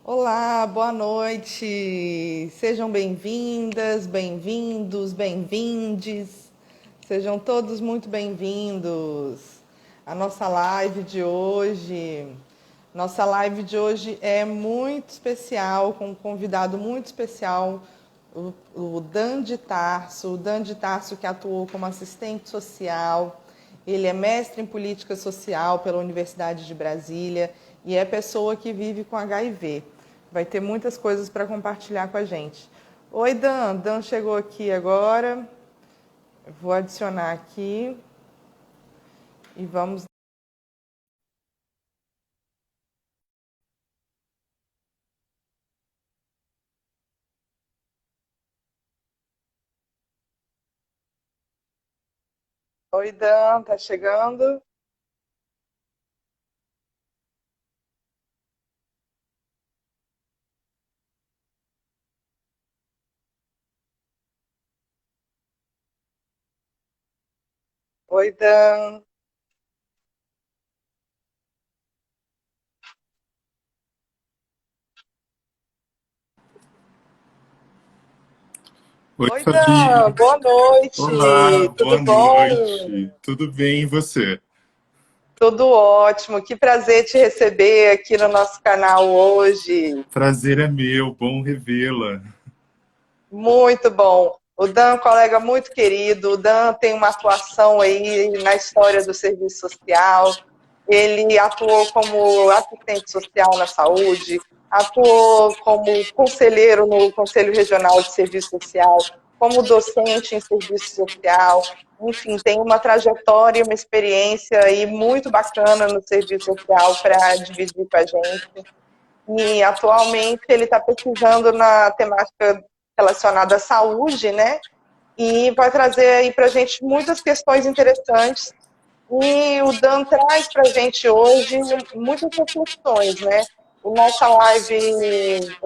Olá, boa noite. Sejam bem-vindas, bem-vindos, bem-vindes. Sejam todos muito bem-vindos à nossa live de hoje. Nossa live de hoje é muito especial, com um convidado muito especial, o Dan de Tarso. O Dan de Tarso, que atuou como assistente social. Ele é mestre em política social pela Universidade de Brasília e é pessoa que vive com HIV. Vai ter muitas coisas para compartilhar com a gente. Oi, Dan. Dan chegou aqui agora. Eu vou adicionar aqui e vamos. Oi, Dan, tá chegando? Oi, Dan. Oi, Oi, Dan. Fabi. Boa Olá, noite. boa Tudo bom? noite. Tudo bem e você? Tudo ótimo. Que prazer te receber aqui no nosso canal hoje. Prazer é meu, bom revê-la. Muito bom. O Dan, colega muito querido, o Dan tem uma atuação aí na história do serviço social. Ele atuou como assistente social na saúde, atuou como conselheiro no Conselho Regional de Serviço Social, como docente em serviço social. Enfim, tem uma trajetória e uma experiência aí muito bacana no serviço social para dividir com a gente. E atualmente ele está pesquisando na temática relacionada à saúde, né? E vai trazer aí para a gente muitas questões interessantes. E o Dan traz para a gente hoje muitas reflexões, né? O nossa live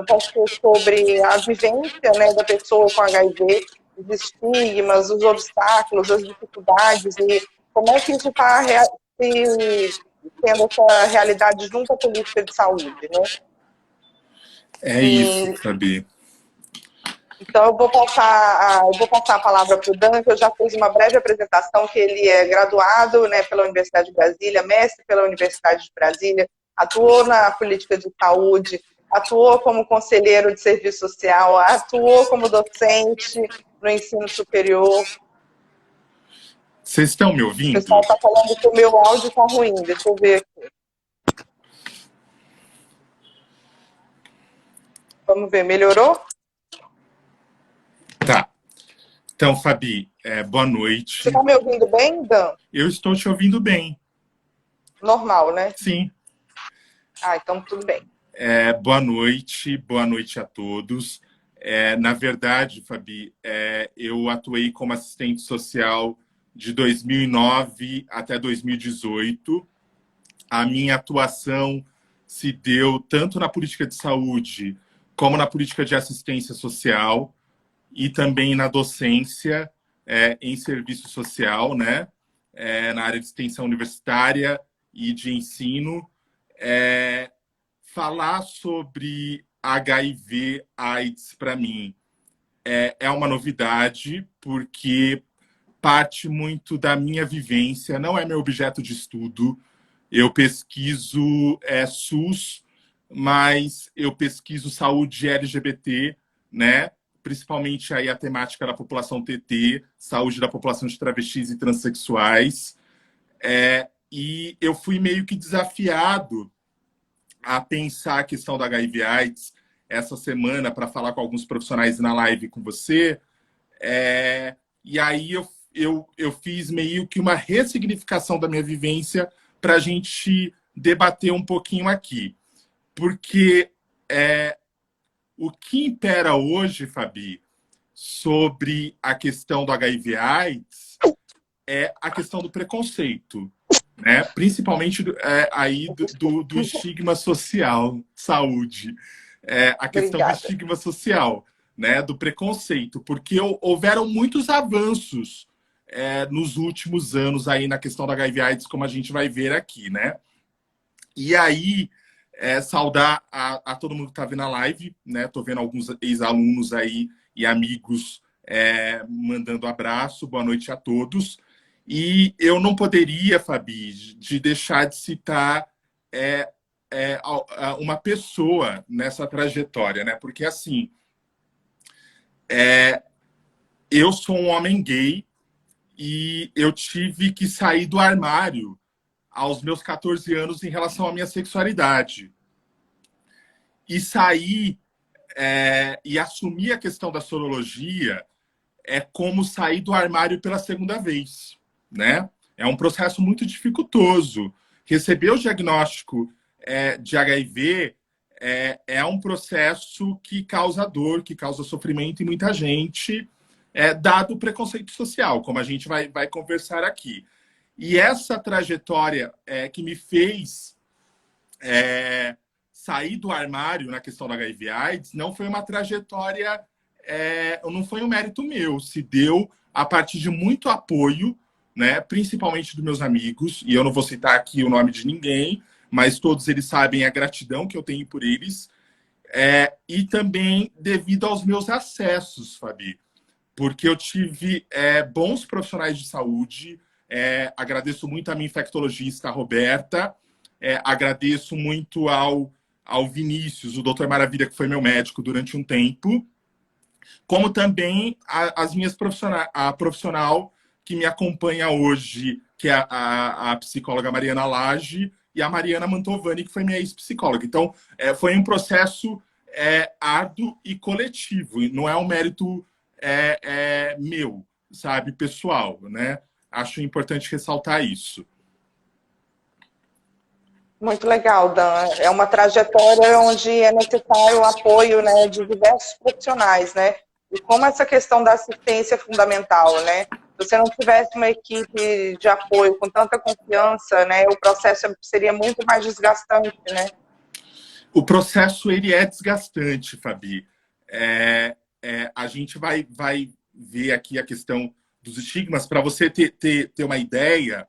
vai ser sobre a vivência, né, da pessoa com HIV, os estigmas, os obstáculos, as dificuldades e como é que isso está tendo essa realidade junto à política de saúde, né? É isso, E Fabi. então, eu vou passar a palavra para o Dan, que eu já fiz uma breve apresentação, que ele é graduado, né, pela Universidade de Brasília, mestre pela Universidade de Brasília, atuou na política de saúde, atuou como conselheiro de serviço social, atuou como docente no ensino superior. Vocês estão me O ouvindo? pessoal está falando que o meu áudio está ruim, deixa eu ver aqui. Vamos ver, melhorou? Tá. Então, Fabi, boa Você noite. está me ouvindo bem, Dan? Eu estou te ouvindo bem. Normal, né? Sim. Ah, então tudo bem. Boa noite a todos. Na verdade, Fabi, eu atuei como assistente social de 2009 até 2018. A minha atuação se deu tanto na política de saúde como na política de assistência social e também na docência em serviço social, né? Na área de extensão universitária e de ensino. É, Falar sobre HIV/AIDS para mim é uma novidade, porque parte muito da minha vivência, não é meu objeto de estudo. Eu pesquiso SUS, mas eu pesquiso saúde LGBT, né? Principalmente aí a temática da população TT, saúde da população de travestis e transexuais. E eu fui meio que desafiado a pensar a questão da HIV/AIDS essa semana para falar com alguns profissionais na live com você. E aí eu fiz meio que uma ressignificação da minha vivência para a gente debater um pouquinho aqui. Porque o que impera hoje, Fabi, sobre a questão do HIV/AIDS é a questão do preconceito, né? Principalmente aí do estigma social, saúde, a questão do Obrigada. estigma social, né? Do preconceito, porque houveram muitos avanços nos últimos anos aí na questão da HIV/AIDS, como a gente vai ver aqui, né? E aí saudar a todo mundo que está vendo a live, né? Estou vendo alguns ex-alunos aí e amigos mandando abraço, boa noite a todos. E eu não poderia, Fabi, de deixar de citar uma pessoa nessa trajetória, né? Porque, assim, eu sou um homem gay e eu tive que sair do armário aos meus 14 anos em relação à minha sexualidade. E sair e assumir a questão da sorologia é como sair do armário pela segunda vez, né? É um processo muito dificultoso. Receber o diagnóstico de HIV é um processo que causa dor, que causa sofrimento em muita gente, dado o preconceito social, como a gente vai conversar aqui. E essa trajetória que me fez sair do armário na questão da HIV/AIDS não foi uma trajetória, não foi um mérito meu, se deu a partir de muito apoio, né, principalmente dos meus amigos, e eu não vou citar aqui o nome de ninguém, mas todos eles sabem a gratidão que eu tenho por eles, e também devido aos meus acessos, Fabi, porque eu tive bons profissionais de saúde, agradeço muito a minha infectologista, a Roberta, agradeço muito ao Vinícius, o Doutor Maravilha, que foi meu médico durante um tempo, como também as minhas profissionais, a profissional que me acompanha hoje, que é a psicóloga Mariana Lage, e a Mariana Mantovani, que foi minha ex-psicóloga. Então, foi um processo árduo e coletivo, e não é um mérito meu, sabe, pessoal, né? Acho importante ressaltar isso. Muito legal, Dan. É uma trajetória onde é necessário o apoio, né, de diversos profissionais, né? E como essa questão da assistência é fundamental, né? Se você não tivesse uma equipe de apoio com tanta confiança, né, o processo seria muito mais desgastante, né? O processo, ele é desgastante, Fabi. A gente vai ver aqui a questão dos estigmas. Para você ter uma ideia,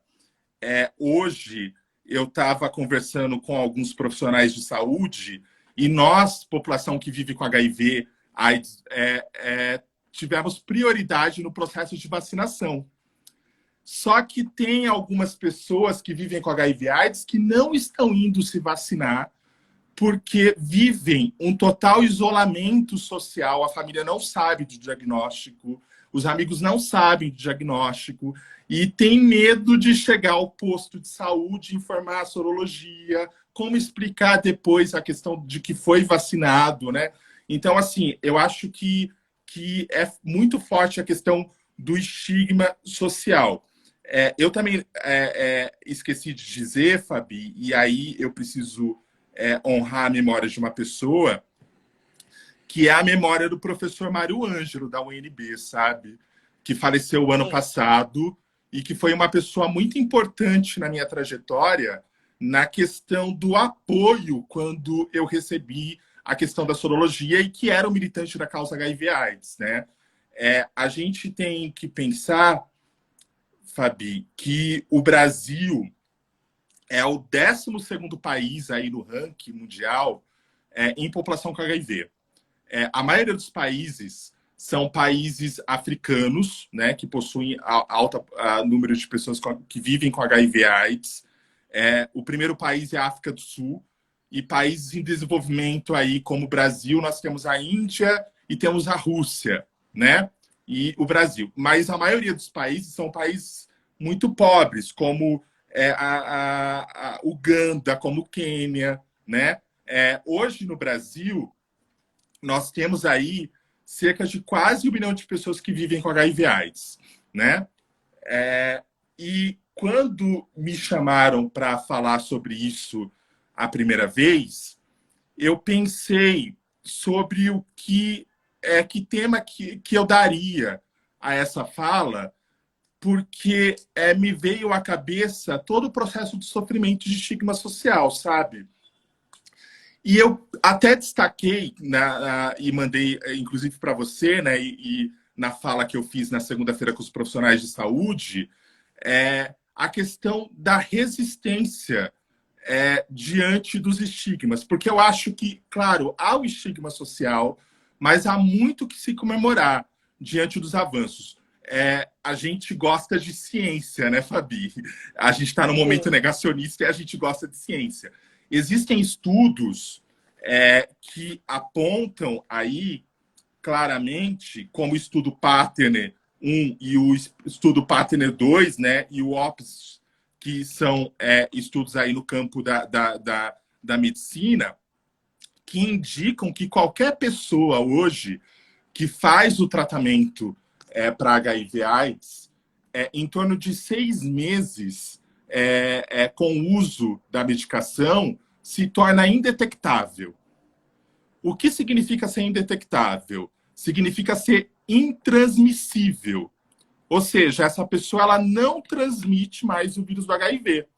hoje eu estava conversando com alguns profissionais de saúde e nós, população que vive com HIV, AIDS, tivemos prioridade no processo de vacinação. Só que tem algumas pessoas que vivem com HIV AIDS que não estão indo se vacinar porque vivem um total isolamento social, a família não sabe do diagnóstico, os amigos não sabem do diagnóstico e tem medo de chegar ao posto de saúde, informar a sorologia, como explicar depois a questão de que foi vacinado, né? Então, assim, eu acho que é muito forte a questão do estigma social. Eu também esqueci de dizer, Fabi, e aí eu preciso honrar a memória de uma pessoa, que é a memória do professor Mário Ângelo, da UNB, sabe? Que faleceu o ano passado e que foi uma pessoa muito importante na minha trajetória na questão do apoio quando eu recebi a questão da sorologia e que era um militante da causa HIV/AIDS, né? A gente tem que pensar, Fabi, que o Brasil é o 12º país aí no ranking mundial em população com HIV. A maioria dos países são países africanos, né, que possuem alto número de pessoas que vivem com HIV/AIDS. O primeiro país é a África do Sul, e países em desenvolvimento aí, como o Brasil, nós temos a Índia e temos a Rússia, né, e o Brasil. Mas a maioria dos países são países muito pobres, como a Uganda, como o Quênia, né? Hoje no Brasil, nós temos aí cerca de quase 1 milhão de pessoas que vivem com HIV/AIDS, né? E quando me chamaram para falar sobre isso a primeira vez, eu pensei sobre o que tema que eu daria a essa fala, porque me veio à cabeça todo o processo de sofrimento de estigma social, sabe? E eu até destaquei e mandei, inclusive, para você, né? E na fala que eu fiz na segunda-feira com os profissionais de saúde, a questão da resistência diante dos estigmas, porque eu acho que, claro, há o estigma social, mas há muito que se comemorar diante dos avanços. A gente gosta de ciência, né, Fabi? A gente está no momento Sim. negacionista e a gente gosta de ciência. Existem estudos que apontam aí claramente, como o estudo Partner 1 e o estudo Partner 2, né, e o OPS, que são estudos aí no campo da medicina, que indicam que qualquer pessoa hoje que faz o tratamento para HIV/AIDS, em torno de 6 meses com o uso da medicação, se torna indetectável. O que significa ser indetectável? Significa ser intransmissível. Ou seja, essa pessoa ela não transmite mais o vírus do HIV.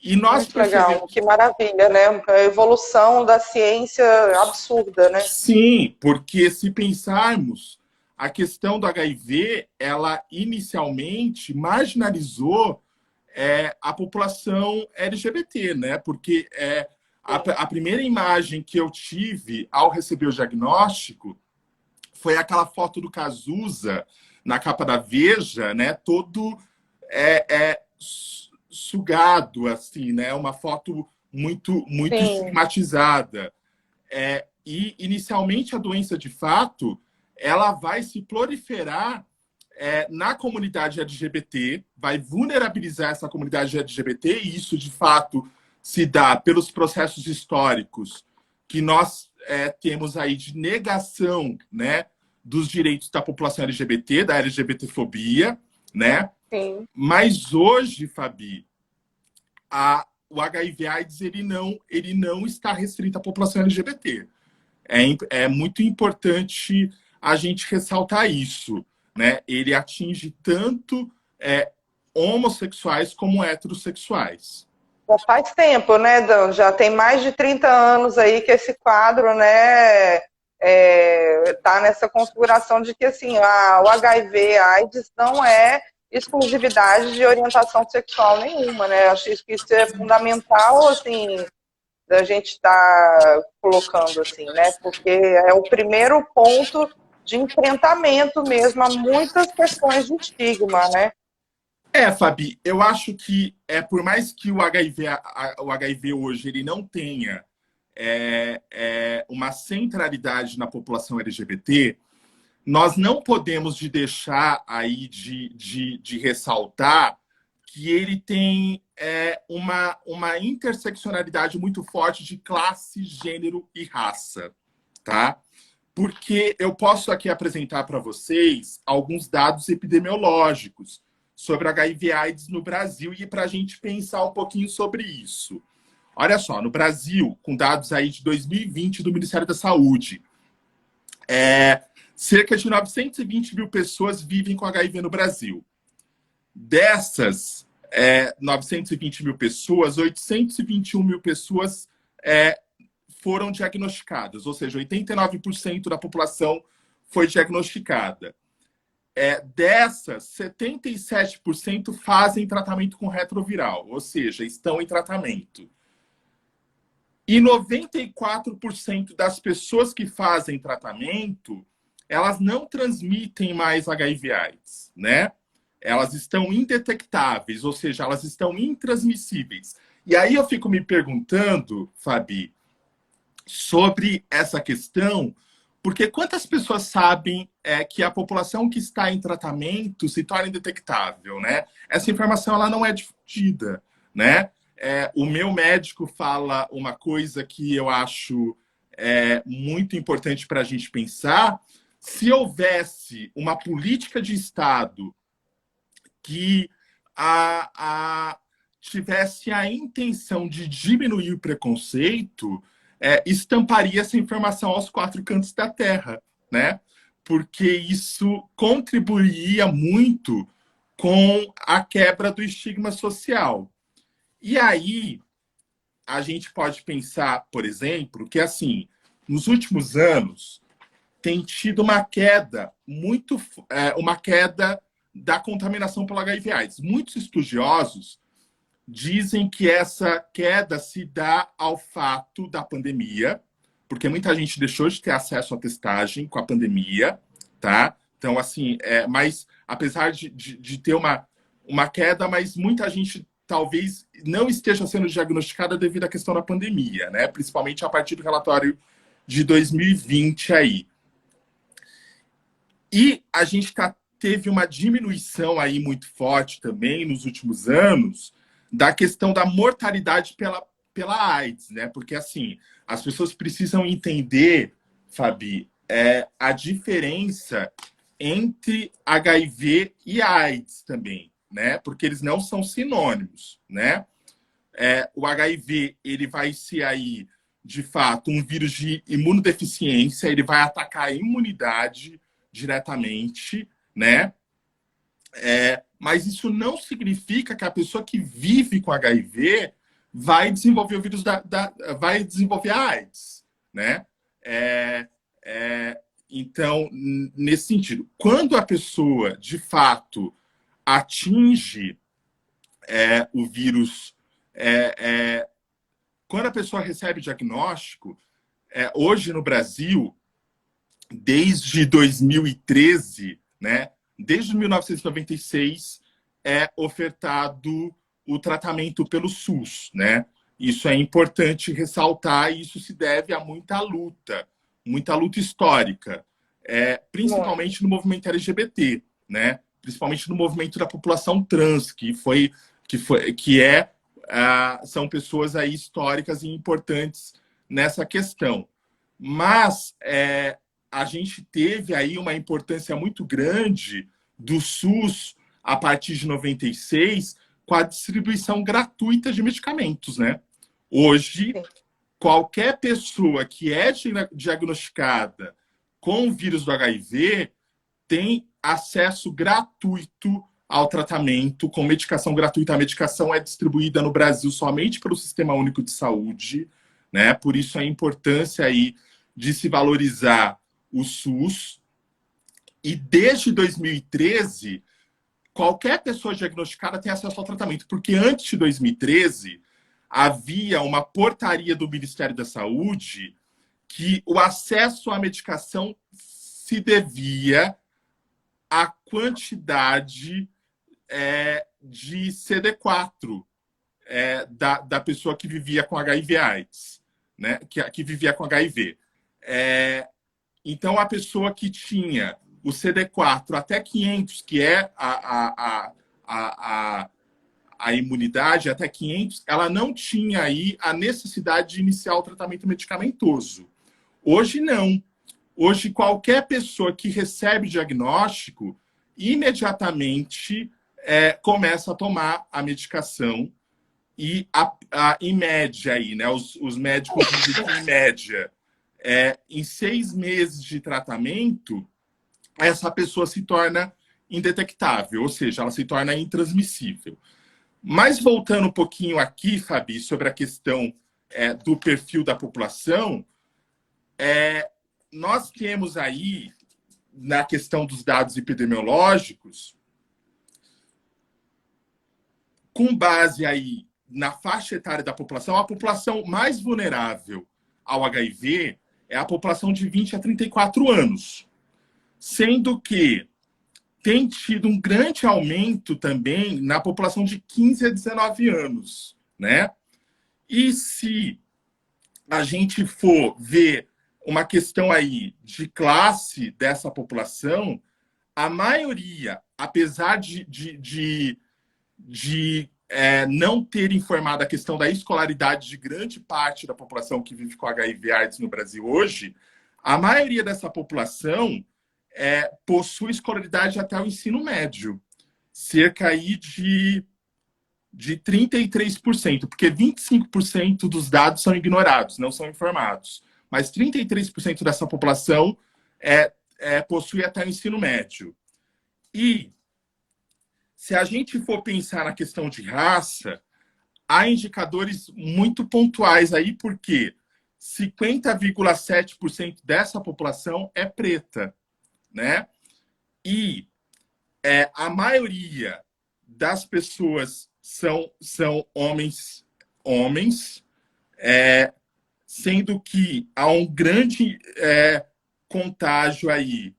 E nós Muito legal, percebemos. que maravilha, né? A evolução da ciência absurda, né? Sim, porque se pensarmos, a questão do HIV, ela inicialmente marginalizou a população LGBT, né? Porque a primeira imagem que eu tive ao receber o diagnóstico foi aquela foto do Cazuza na capa da Veja, né? Todo sugado, assim, né? Uma foto muito Sim, estigmatizada. E inicialmente a doença, de fato, ela vai se proliferar na comunidade LGBT, vai vulnerabilizar essa comunidade LGBT, e isso, de fato, se dá pelos processos históricos que nós temos aí de negação, né, dos direitos da população LGBT, da LGBTfobia, né? sim. Mas hoje, Fabi, o HIV/AIDS ele não está restrito à população LGBT. É muito importante a gente ressaltar isso, né? Ele atinge tanto homossexuais como heterossexuais. Já faz tempo, né, Dan? Já tem mais de 30 anos aí que esse quadro, né, tá nessa configuração de que, assim, o HIV, a AIDS não é exclusividade de orientação sexual nenhuma, né? Acho que isso é fundamental, assim, da gente estar colocando, assim, né? Porque é o primeiro ponto de enfrentamento mesmo a muitas questões de estigma, né? Fabi, eu acho que por mais que o HIV hoje ele não tenha uma centralidade na população LGBT, nós não podemos deixar aí de ressaltar que ele tem uma interseccionalidade muito forte de classe, gênero e raça, tá? Porque eu posso aqui apresentar para vocês alguns dados epidemiológicos sobre HIV/AIDS no Brasil e para a gente pensar um pouquinho sobre isso. Olha só, no Brasil, com dados aí de 2020 do Ministério da Saúde, cerca de 920 mil pessoas vivem com HIV no Brasil. Dessas 920 mil pessoas, 821 mil pessoas foram diagnosticadas, ou seja, 89% da população foi diagnosticada. Dessas, 77% fazem tratamento com retroviral, ou seja, estão em tratamento. E 94% das pessoas que fazem tratamento, elas não transmitem mais HIV/AIDS, né? Elas estão indetectáveis, ou seja, elas estão intransmissíveis. E aí eu fico me perguntando, Fabi, sobre essa questão, porque quantas pessoas sabem que a população que está em tratamento se torna indetectável, né? Essa informação ela não é difundida, né? O meu médico fala uma coisa que eu acho muito importante para a gente pensar. Se houvesse uma política de Estado que tivesse a intenção de diminuir o preconceito, estamparia essa informação aos quatro cantos da Terra, né? Porque isso contribuiria muito com a quebra do estigma social. E aí, a gente pode pensar, por exemplo, que assim, nos últimos anos tem tido uma queda uma queda da contaminação pelo HIV/AIDS. Muitos estudiosos dizem que essa queda se dá ao fato da pandemia, porque muita gente deixou de ter acesso à testagem com a pandemia, tá? Então, assim, mas apesar de ter uma queda, mas muita gente talvez não esteja sendo diagnosticada devido à questão da pandemia, né? Principalmente a partir do relatório de 2020 aí. E a gente teve uma diminuição aí muito forte também nos últimos anos da questão da mortalidade pela AIDS, né? Porque, assim, as pessoas precisam entender, Fabi, a diferença entre HIV e AIDS também, né? Porque eles não são sinônimos, né? O HIV, ele vai ser aí, de fato, um vírus de imunodeficiência, ele vai atacar a imunidade diretamente, né? Mas isso não significa que a pessoa que vive com HIV vai desenvolver o vírus vai desenvolver a AIDS, né? Então, nesse sentido, quando a pessoa, de fato, atinge o vírus, quando a pessoa recebe diagnóstico, hoje no Brasil, desde 2013, né? Desde 1996 é ofertado o tratamento pelo SUS, né? Isso é importante ressaltar e isso se deve a muita luta histórica, principalmente no movimento LGBT, né? Principalmente no movimento da população trans, são pessoas aí históricas e importantes nessa questão. Mas a gente teve aí uma importância muito grande do SUS a partir de 96 com a distribuição gratuita de medicamentos, né? Hoje, qualquer pessoa que é diagnosticada com o vírus do HIV tem acesso gratuito ao tratamento com medicação gratuita. A medicação é distribuída no Brasil somente pelo Sistema Único de Saúde, né? Por isso a importância aí de se valorizar o SUS. E desde 2013, qualquer pessoa diagnosticada tem acesso ao tratamento, porque antes de 2013 havia uma portaria do Ministério da Saúde que o acesso à medicação se devia à quantidade de CD4 da pessoa que vivia com HIV/AIDS, né? Que vivia com HIV. Então, a pessoa que tinha o CD4 até 500, que é a imunidade até 500, ela não tinha aí a necessidade de iniciar o tratamento medicamentoso. Hoje, não. Hoje, qualquer pessoa que recebe diagnóstico, imediatamente começa a tomar a medicação e, em média, aí, né, os médicos dizem que, em média, em 6 meses de tratamento, essa pessoa se torna indetectável, ou seja, ela se torna intransmissível. Mas voltando um pouquinho aqui, Fabi, sobre a questão do perfil da população, nós temos aí, na questão dos dados epidemiológicos, com base aí na faixa etária da população, a população mais vulnerável ao HIV é a população de 20 a 34 anos. Sendo que tem tido um grande aumento também na população de 15 a 19 anos, né? E se a gente for ver uma questão aí de classe dessa população, a maioria, apesar de não ter informado a questão da escolaridade de grande parte da população que vive com HIV/AIDS no Brasil hoje, a maioria dessa população possui escolaridade até o ensino médio, cerca aí de 33%, porque 25% dos dados são ignorados, não são informados. Mas 33% dessa população possui até o ensino médio. E se a gente for pensar na questão de raça, há indicadores muito pontuais aí, porque 50,7% dessa população é preta, né? E a maioria das pessoas são homens, sendo que há um grande contágio aí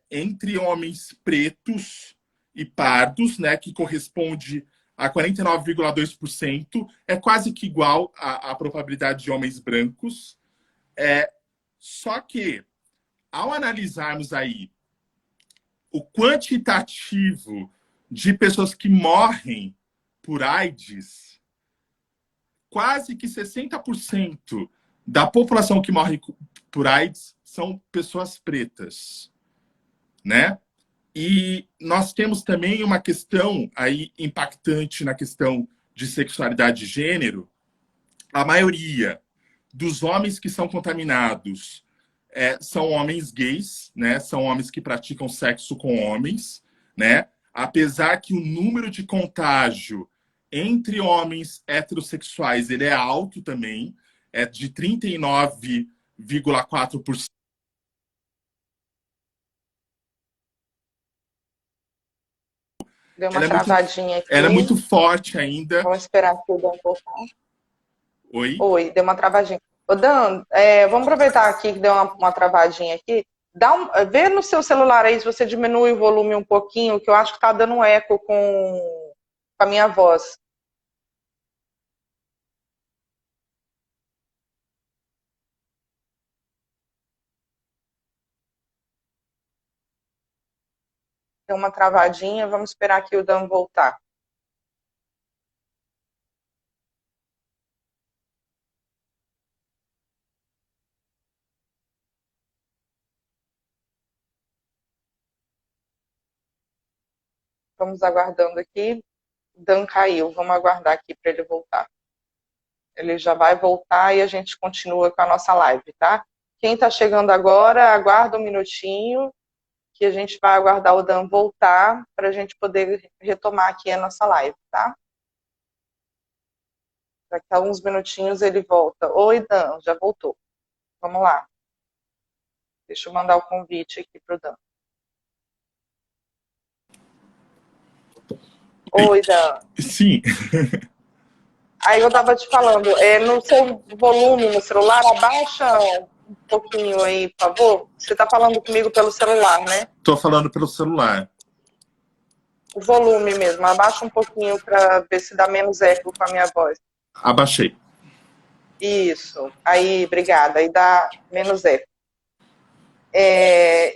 entre homens pretos e pardos, né, que corresponde a 49,2%, é quase que igual à probabilidade de homens brancos. Só que, ao analisarmos aí o quantitativo de pessoas que morrem por AIDS, quase que 60% da população que morre por AIDS são pessoas pretas, né? E nós temos também uma questão aí impactante na questão de sexualidade e gênero. A maioria dos homens que são contaminados são homens gays, né? São homens que praticam sexo com homens, né? Apesar que o número de contágio entre homens heterossexuais ele é alto também, é de 39,4%. Deu uma travadinha aqui. Ela é muito forte ainda. Vamos esperar que o Dan voltar. Oi, deu uma travadinha. Ô, Dan, vamos aproveitar aqui que deu uma travadinha aqui. Vê no seu celular aí se você diminui o volume um pouquinho, que eu acho que está dando um eco com a minha voz. Deu uma travadinha, vamos esperar que o Dan voltar. Vamos aguardando aqui. Dan caiu, vamos aguardar aqui para ele voltar. Ele já vai voltar e a gente continua com a nossa live, tá? Quem está chegando agora, aguarda um minutinho, que a gente vai aguardar o Dan voltar para a gente poder retomar aqui a nossa live, tá? Daqui a uns minutinhos ele volta. Oi, Dan, já voltou. Vamos lá. Deixa eu mandar o convite aqui para o Dan. Oi, Dan. Sim. Aí eu estava te falando, no seu volume no celular, abaixa um pouquinho aí, por favor. Você está falando comigo pelo celular, né? Estou falando pelo celular. O volume mesmo, abaixa um pouquinho para ver se dá menos eco com a minha voz. Abaixei. Isso. Aí, obrigada. Aí dá menos eco.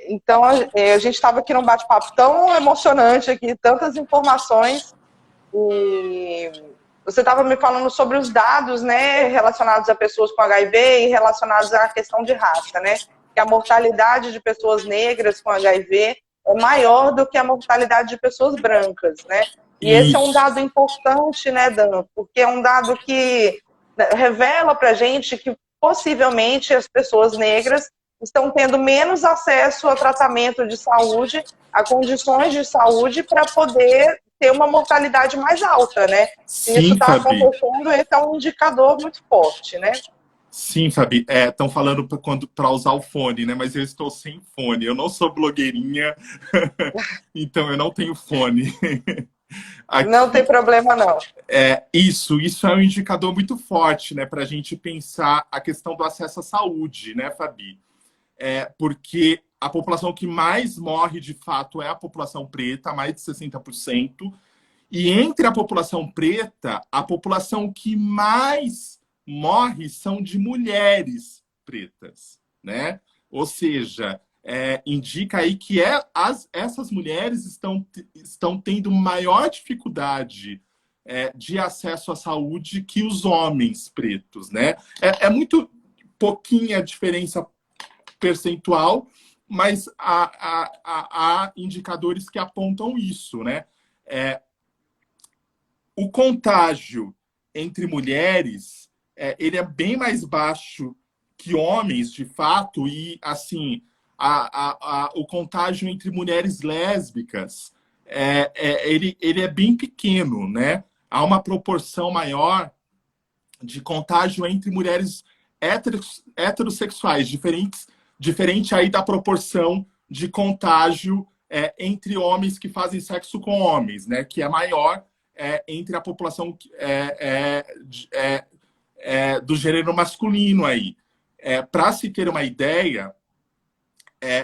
Então, a gente estava aqui num bate-papo tão emocionante aqui, tantas informações, e você estava me falando sobre os dados, né, relacionados a pessoas com HIV e relacionados à questão de raça, né, que a mortalidade de pessoas negras com HIV é maior do que a mortalidade de pessoas brancas, né, e esse é um dado importante, né, Dan, porque é um dado que revela para a gente que possivelmente as pessoas negras estão tendo menos acesso a tratamento de saúde, a condições de saúde para poder ter uma mortalidade mais alta, né? Se isso está acontecendo, esse é um indicador muito forte, né? Sim, Fabi. Estão falando para usar o fone, né? Mas eu estou sem fone. Eu não sou blogueirinha, então eu não tenho fone. Aqui, não tem problema, não. Isso é um indicador muito forte, né? Para a gente pensar a questão do acesso à saúde, né, Fabi? Porque a população que mais morre, de fato, é a população preta, mais de 60%. E entre a população preta, a população que mais morre são de mulheres pretas, né? Ou seja, indica aí que essas mulheres estão tendo maior dificuldade de acesso à saúde que os homens pretos, né? É muito pouquinha a diferença percentual, mas há indicadores que apontam isso, né? O contágio entre mulheres, ele é bem mais baixo que homens, de fato, e, assim, o contágio entre mulheres lésbicas, ele é bem pequeno, né? Há uma proporção maior de contágio entre mulheres heterossexuais, diferente aí da proporção de contágio entre homens que fazem sexo com homens, né? Que é maior entre a população do gênero masculino aí. Para se ter uma ideia,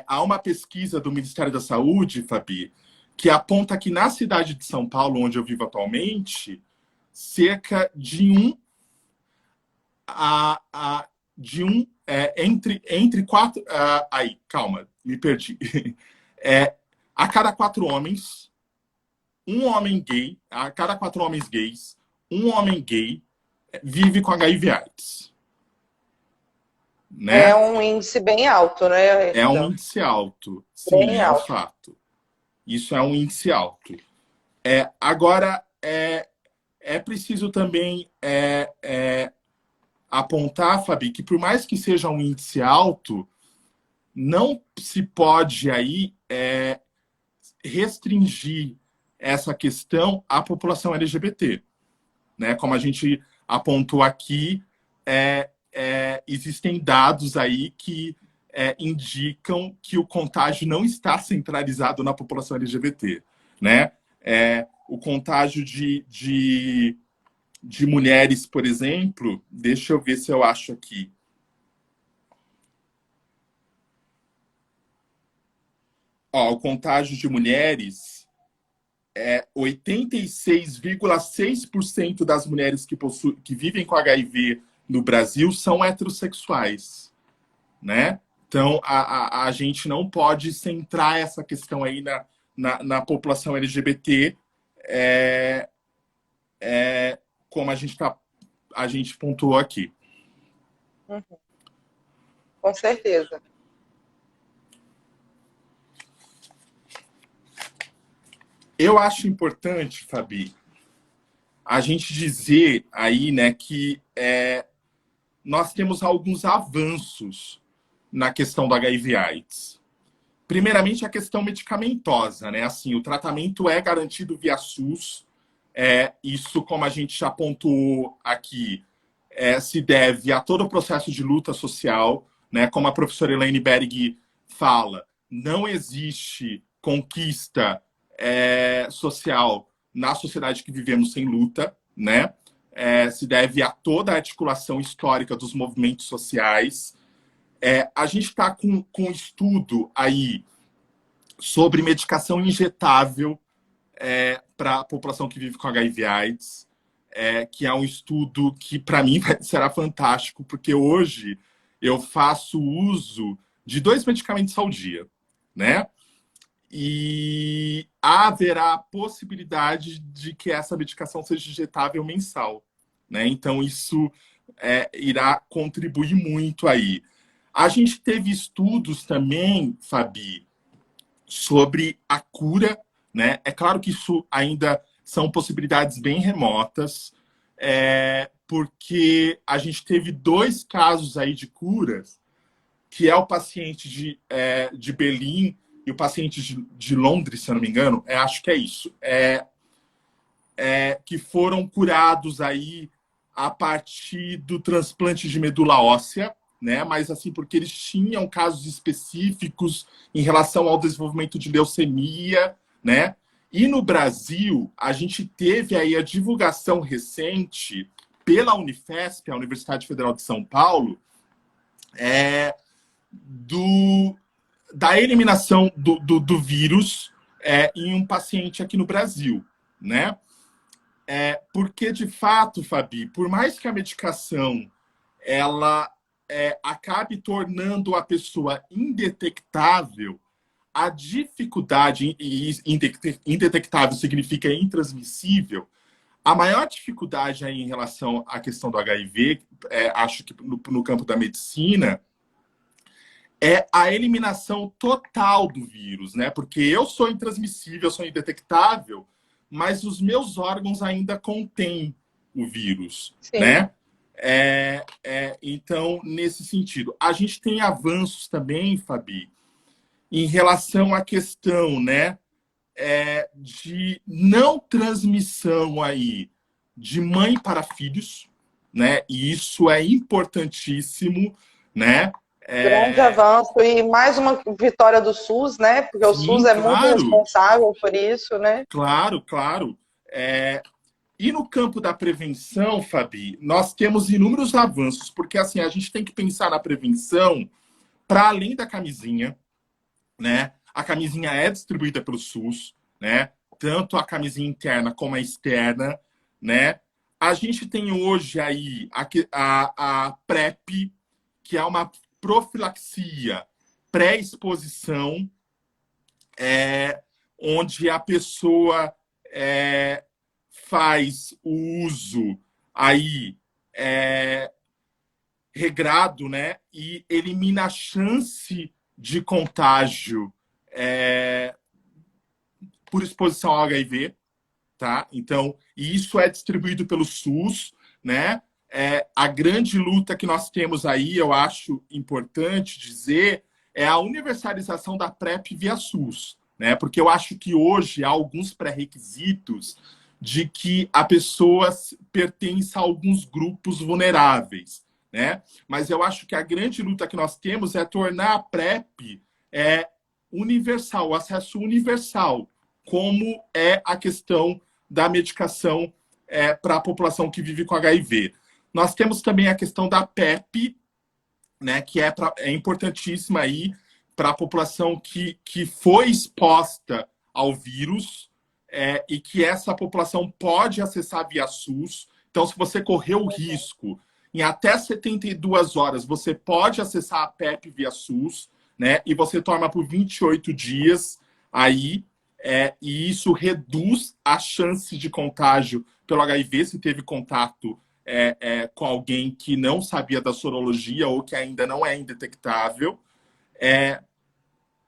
há uma pesquisa do Ministério da Saúde, Fabi, que aponta que na cidade de São Paulo, onde eu vivo atualmente, cerca de entre quatro... aí, calma, me perdi. A cada 4 homens, um homem gay, a cada 4 homens gays, um homem gay vive com HIV/AIDS. Né? É um índice bem alto, né? É um índice alto, sim, Bem é alto. fato. Isso é um índice alto. Agora, é preciso também apontar, Fabi, que por mais que seja um índice alto, não se pode aí restringir essa questão à população LGBT. Né? Como a gente apontou aqui, existem dados aí que indicam que o contágio não está centralizado na população LGBT. Né? O contágio de mulheres, por exemplo, deixa eu ver se eu acho aqui. O contágio de mulheres, 86,6% das mulheres que vivem com HIV no Brasil são heterossexuais, né? Então, a gente não pode centrar essa questão aí na população LGBT, como a gente pontuou aqui. Uhum. Com certeza. Eu acho importante, Fabi, a gente dizer aí, né, que nós temos alguns avanços na questão do HIV/AIDS. Primeiramente, a questão medicamentosa, né? Assim, o tratamento é garantido via SUS. Isso, como a gente já pontuou aqui, se deve a todo o processo de luta social, né? Como a professora Elaine Berg fala, não existe conquista social na sociedade que vivemos sem luta, né? Se deve a toda a articulação histórica dos movimentos sociais. A gente está com um estudo aí sobre medicação injetável para a população que vive com HIV/AIDS, que é um estudo que, para mim, será fantástico, porque hoje eu faço uso de 2 medicamentos ao dia, né? E haverá a possibilidade de que essa medicação seja injetável mensal, né? Então, isso irá contribuir muito aí. A gente teve estudos também, Fabi, sobre a cura, né? É claro que isso ainda são possibilidades bem remotas, porque a gente teve 2 casos aí de curas, que é o paciente de Berlim e o paciente de Londres, se eu não me engano, acho que é isso, que foram curados aí a partir do transplante de medula óssea, né? Mas assim, porque eles tinham casos específicos em relação ao desenvolvimento de leucemia, né? E no Brasil, a gente teve aí a divulgação recente pela Unifesp, a Universidade Federal de São Paulo, da eliminação do vírus em um paciente aqui no Brasil, né? Porque, de fato, Fabi, por mais que a medicação ela acabe tornando a pessoa indetectável, a dificuldade, e indetectável significa intransmissível, a maior dificuldade aí em relação à questão do HIV, acho que no campo da medicina, é a eliminação total do vírus, né? Porque eu sou intransmissível, eu sou indetectável, mas os meus órgãos ainda contêm o vírus, Sim. Né? Então, nesse sentido, a gente tem avanços também, Fabi, em relação à questão, né, de não transmissão aí de mãe para filhos, né? E isso é importantíssimo, né? Grande avanço e mais uma vitória do SUS, né? Porque o SUS é muito responsável por isso, né? Claro, claro. E no campo da prevenção, Fabi, nós temos inúmeros avanços, porque assim, a gente tem que pensar na prevenção para além da camisinha, né? A camisinha é distribuída pelo SUS, né? Tanto a camisinha interna como a externa, né? A gente tem hoje aí a PrEP, que é uma profilaxia pré-exposição, onde a pessoa faz o uso aí regrado, né? E elimina a chance de contágio por exposição ao HIV, tá? Então, isso é distribuído pelo SUS, né? A grande luta que nós temos aí, eu acho importante dizer, é a universalização da PrEP via SUS, né? Porque eu acho que hoje há alguns pré-requisitos de que a pessoa pertence a alguns grupos vulneráveis, né? Mas eu acho que a grande luta que nós temos é tornar a PrEP universal, o acesso universal, como é a questão da medicação para a população que vive com HIV. Nós temos também a questão da PEP, né, que é importantíssima aí para a população que foi exposta ao vírus e que essa população pode acessar via SUS. Então, se você correu o risco, em até 72 horas, você pode acessar a PEP via SUS, né, e você toma por 28 dias aí, e isso reduz a chance de contágio pelo HIV, se teve contato com alguém que não sabia da sorologia ou que ainda não é indetectável,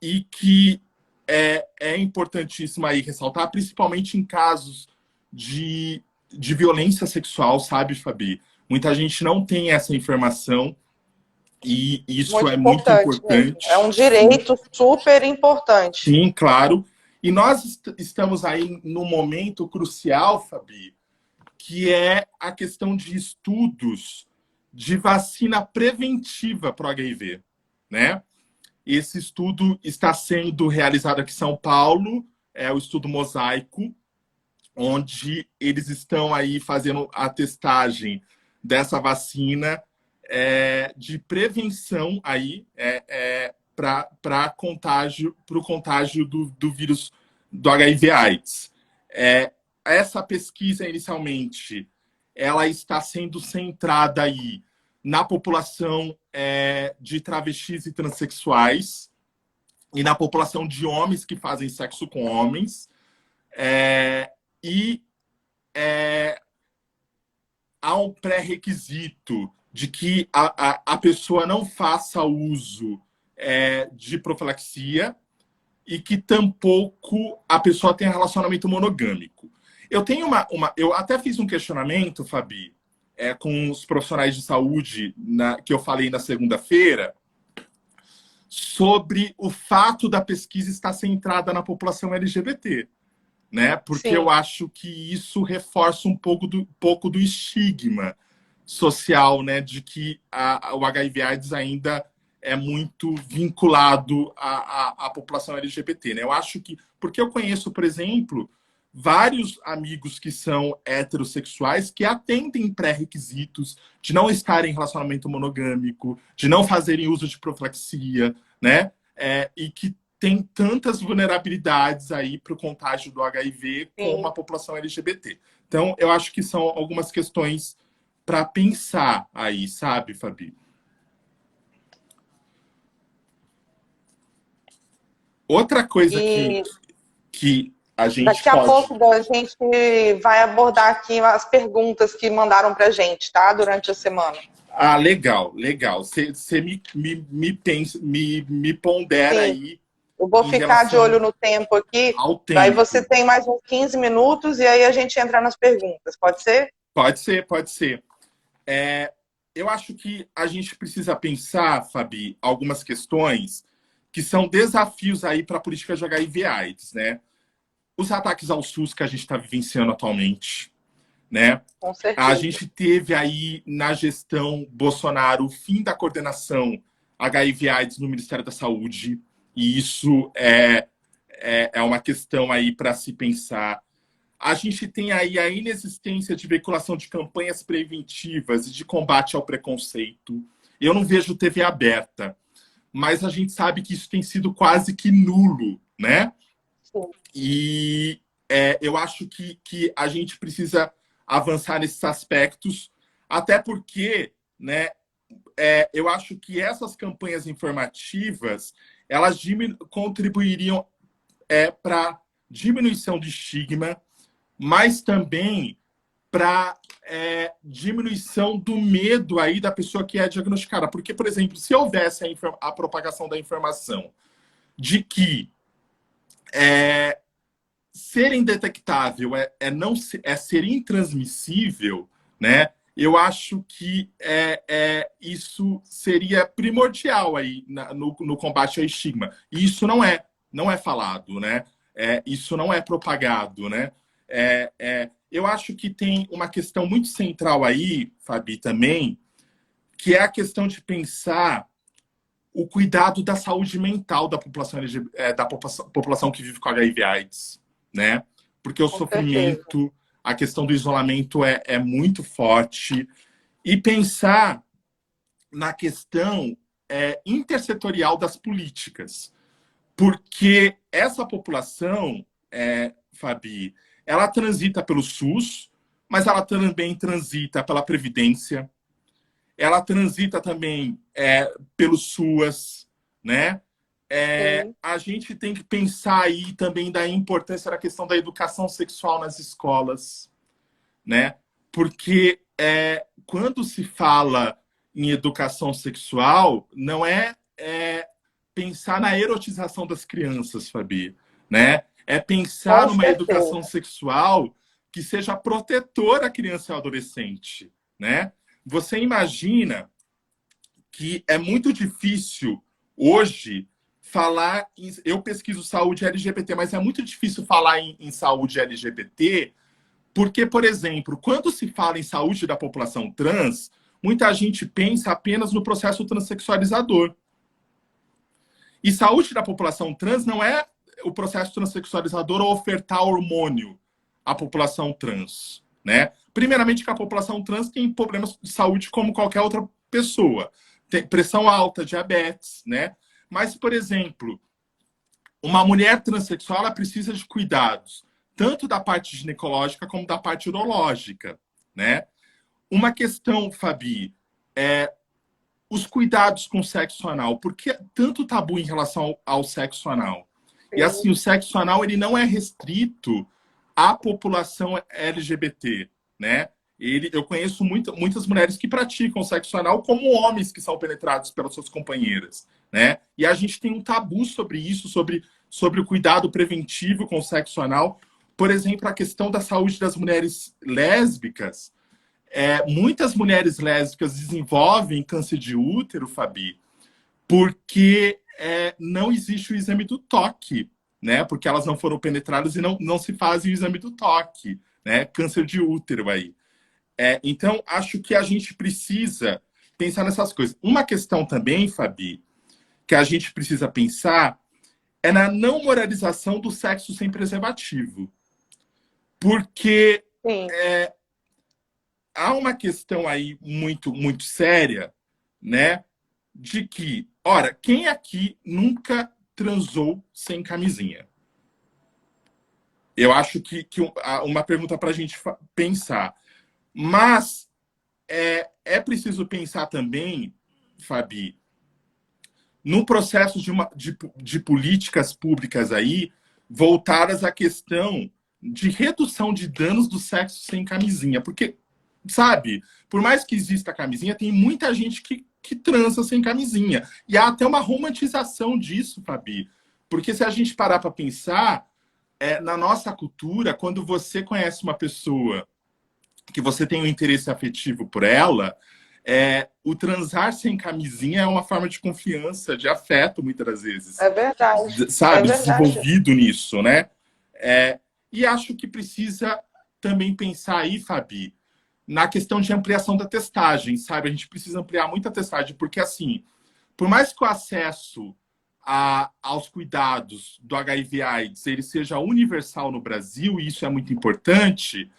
e que é importantíssimo aí ressaltar, principalmente em casos de violência sexual, sabe, Fabi? Muita gente não tem essa informação e isso é muito importante. É um direito super importante. Sim, claro. E nós estamos aí num momento crucial, Fabi, que é a questão de estudos de vacina preventiva para o HIV, né? Esse estudo está sendo realizado aqui em São Paulo, é o estudo Mosaico, onde eles estão aí fazendo a testagem dessa vacina de prevenção aí para o contágio do vírus do HIV/AIDS. Essa pesquisa, inicialmente, ela está sendo centrada aí na população de travestis e transexuais e na população de homens que fazem sexo com homens. Há um pré-requisito de que a pessoa não faça uso de profilaxia e que tampouco a pessoa tenha relacionamento monogâmico. Eu até fiz um questionamento, Fabi, com os profissionais de saúde que eu falei na segunda-feira, sobre o fato da pesquisa estar centrada na população LGBT, né? Porque Sim. Eu acho que isso reforça um pouco do estigma social, né? De que o HIV/AIDS ainda é muito vinculado à população LGBT, né? Eu acho que... Porque eu conheço, por exemplo, vários amigos que são heterossexuais que atendem pré-requisitos de não estarem em relacionamento monogâmico, de não fazerem uso de profilaxia, né? E que tem tantas vulnerabilidades aí para o contágio do HIV com a população LGBT. Então, eu acho que são algumas questões para pensar aí, sabe, Fabi? Outra coisa que a gente Daqui a pouco a gente vai abordar aqui as perguntas que mandaram para a gente, tá? Durante a semana. Ah, legal, legal. Você me pondera Sim. aí. Eu vou ficar de olho no tempo aqui. Aí você tem mais uns 15 minutos e aí a gente entra nas perguntas. Pode ser? Pode ser, pode ser. Eu acho que a gente precisa pensar, Fabi, algumas questões que são desafios aí para a política de HIV/AIDS, né? Os ataques ao SUS que a gente está vivenciando atualmente, né? Com certeza. A gente teve aí na gestão Bolsonaro o fim da coordenação HIV/AIDS no Ministério da Saúde, e isso é uma questão aí para se pensar. a gente tem aí a inexistência de veiculação de campanhas preventivas e de combate ao preconceito. Eu não vejo TV aberta, mas a gente sabe que isso tem sido quase que nulo, né? Sim. E eu acho que a gente precisa avançar nesses aspectos, até porque, né, eu acho que essas campanhas informativas, elas contribuiriam para diminuição de estigma, mas também para diminuição do medo aí da pessoa que é diagnosticada. Porque, por exemplo, se houvesse a propagação da informação de que ser indetectável ser intransmissível, né? Eu acho que isso seria primordial aí no combate ao estigma. E isso não é falado, né? Isso não é propagado, né? Eu acho que tem uma questão muito central aí, Fabi, também, que é a questão de pensar o cuidado da saúde mental da população, da população que vive com HIV/AIDS, né? Porque o sofrimento, a questão do isolamento é muito forte. E pensar na questão intersetorial das políticas. Porque essa população, Fabi, ela transita pelo SUS, mas ela também transita pela Previdência, ela transita também pelo SUAS, né? A gente tem que pensar aí também da importância da questão da educação sexual nas escolas, né? Porque quando se fala em educação sexual, não pensar na erotização das crianças, Fabi, né? É pensar numa educação sexual que seja protetora à criança e ao adolescente, né? Você imagina que é muito difícil hoje falar... Eu pesquiso saúde LGBT, mas é muito difícil falar em saúde LGBT porque, por exemplo, quando se fala em saúde da população trans, muita gente pensa apenas no processo transexualizador. E saúde da população trans não é o processo transexualizador ou ofertar hormônio à população trans, né? Primeiramente que a população trans tem problemas de saúde como qualquer outra pessoa. Tem pressão alta, diabetes, né? Mas, por exemplo, uma mulher transexual ela precisa de cuidados, tanto da parte ginecológica como da parte urológica, né? Uma questão, Fabi, os cuidados com o sexo anal. Por que tanto tabu em relação ao sexo anal? E assim, o sexo anal ele não é restrito à população LGBT, né? Eu conheço muitas mulheres que praticam sexo anal como homens que são penetrados pelas suas companheiras, né? E a gente tem um tabu sobre isso, sobre o cuidado preventivo com o sexo anal. Por exemplo, a questão da saúde das mulheres lésbicas. Muitas mulheres lésbicas desenvolvem câncer de útero, Fabi, porque não existe o exame do toque, né? Porque elas não foram penetradas e não se faz o exame do toque, né? Câncer de útero aí. Então, acho que a gente precisa pensar nessas coisas. Uma questão também, Fabi, que a gente precisa pensar é na não moralização do sexo sem preservativo. Porque há uma questão aí muito, muito séria, né? De que, ora, quem aqui nunca transou sem camisinha? Eu acho que uma pergunta para a gente pensar. Mas é preciso pensar também, Fabi, no processo de políticas públicas aí voltadas à questão de redução de danos do sexo sem camisinha. Porque, sabe, por mais que exista a camisinha, tem muita gente que transa sem camisinha. E há até uma romantização disso, Fabi. Porque se a gente parar para pensar, na nossa cultura, quando você conhece uma pessoa que você tem um interesse afetivo por ela, o transar sem camisinha é uma forma de confiança, de afeto, muitas das vezes. É verdade. Sabe? Desenvolvido nisso, né? E acho que precisa também pensar aí, Fabi, na questão de ampliação da testagem, sabe? A gente precisa ampliar muito a testagem, porque, assim, por mais que o acesso aos cuidados do HIV/AIDS ele seja universal no Brasil, e isso é muito importante.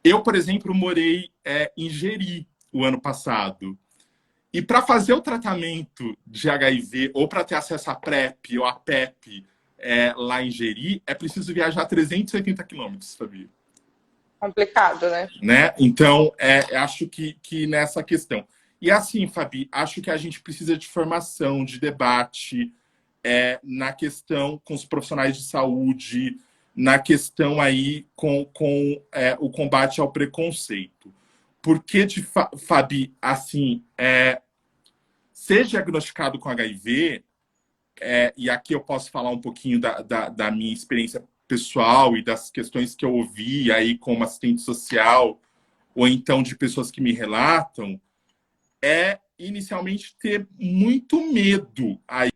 Eu, por exemplo, morei em Jeri o ano passado. E para fazer o tratamento de HIV, ou para ter acesso à PrEP ou à PEP lá em Jeri, é preciso viajar 380 quilômetros, Fabi. Complicado, Né? Então, acho que nessa questão. E assim, Fabi, acho que a gente precisa de formação, de debate, na questão com os profissionais de saúde, na questão aí com o combate ao preconceito. Porque, Fabi, assim, ser diagnosticado com HIV, e aqui eu posso falar um pouquinho da minha experiência pessoal e das questões que eu ouvi aí como assistente social, ou então de pessoas que me relatam, inicialmente ter muito medo aí.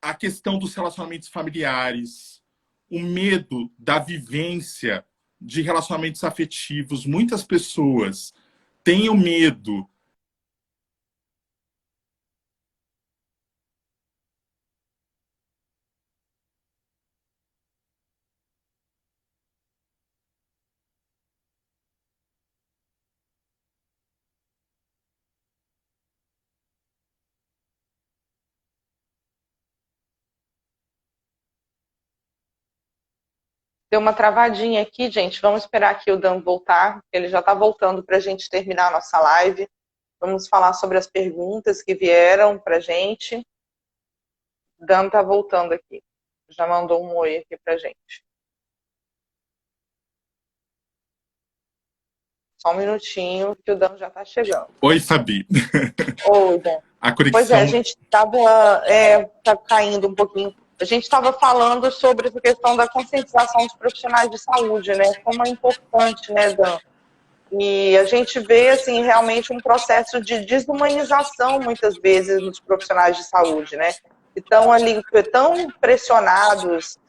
A questão dos relacionamentos familiares, o medo da vivência de relacionamentos afetivos. Muitas pessoas têm o medo Deu uma travadinha aqui, gente. Vamos esperar aqui o Dan voltar. Ele já está voltando para a gente terminar a nossa live. Vamos falar sobre as perguntas que vieram para a gente. O Dan está voltando aqui. Já mandou um oi aqui para a gente. Só um minutinho que o Dan já está chegando. Oi, Fabi. Oi, Dan. A conexão... Pois a gente estava tá caindo um pouquinho. A gente estava falando sobre a questão da conscientização dos profissionais de saúde, né? Como é importante, né, Dan? E a gente vê, assim, realmente um processo de desumanização, muitas vezes, nos profissionais de saúde, né? Que estão ali tão pressionados,